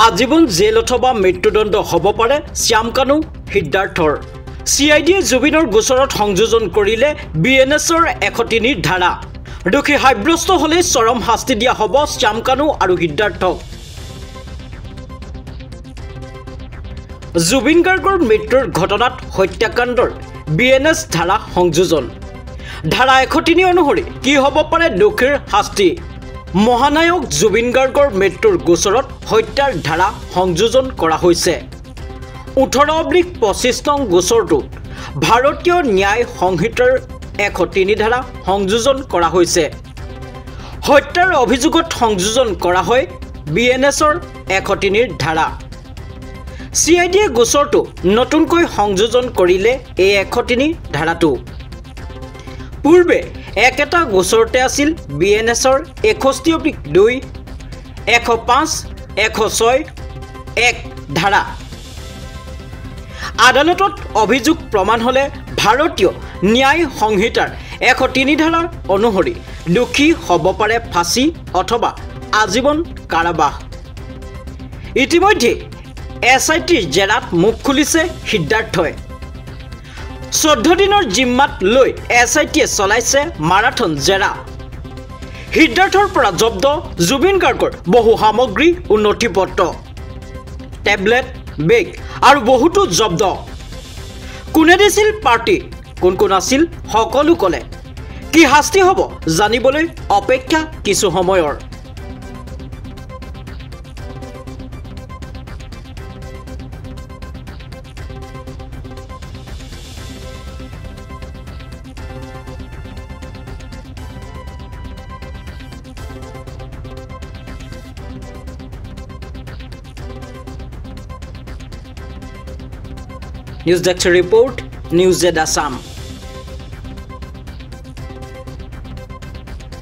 আজীবন জেল অথবা মৃত্যুদণ্ড হ'ব পাৰে শ্যাম কানু সিদ্ধাৰ্থৰ। CIDয়ে জুবিনৰ গোচৰত সংযোজন কৰিলে BNSৰ 103 ধাৰা। দোষী সাব্যস্ত হ'লে চৰম শাস্তি দিয়া হ'ব শ্যাম কানু আৰু সিদ্ধাৰ্থক। জুবিন গাৰ্গৰ মৃত্যুৰ ঘটনাত হত্যাকাণ্ডৰ BNS ধাৰা সংযোজন। ধাৰা 103 অনুসৰি কি হ'ব পাৰে দোষীৰ শাস্তি। মহানায়ক জুবিন গাৰ্গৰ মৃত্যুৰ গোচৰত হত্যাৰ ধাৰা সংযোজন কৰা হৈছে। 18/25 নং গোচৰটোত ভাৰতীয় ন্যায় সংহিতাৰ 103 ধাৰা সংযোজন কৰা হৈছে। হত্যাৰ অভিযোগত সংযোজন কৰা হয় BNSৰ 103 ধাৰা। CIDয়ে গোচৰটো নতুনকৈ সংযোজন কৰিলে এই 103 ধাৰাটো। পূৰ্বে একেটা গোচৰতে আছিল BNSৰ 61/2, 105, 106, 1 ধাৰা। আদালতত অভিযোগ প্ৰমাণ হ'লে ভাৰতীয় ন্যায় সংহিতাৰ 103 ধাৰা অনুসৰি দোষী হ'ব পাৰে ফাঁচী অথবা আজীৱন কাৰাবাস। ইতিমধ্যে SITৰ জেৰাত মুখ খুলিছে সিদ্ধাৰ্থই। 14 দিনৰ জিম্মাত লৈ SITয়ে চলাইছে মাৰাথন জেৰা। সিদ্ধাৰ্থৰ পৰা জব্দ জুবিন গাৰ্গৰ বহু সামগ্ৰী ও নথিপত্ৰ, টেবলেট, বেগ আৰু বহুতো জব্দ। কোনে দিছিল পাৰ্টি, কোন কোন আছিল সকলো ক'লে। কি শাস্তি হ'ব জানিবলৈ অপেক্ষা কিছু সময়ৰ। News desk report, news Z Assam.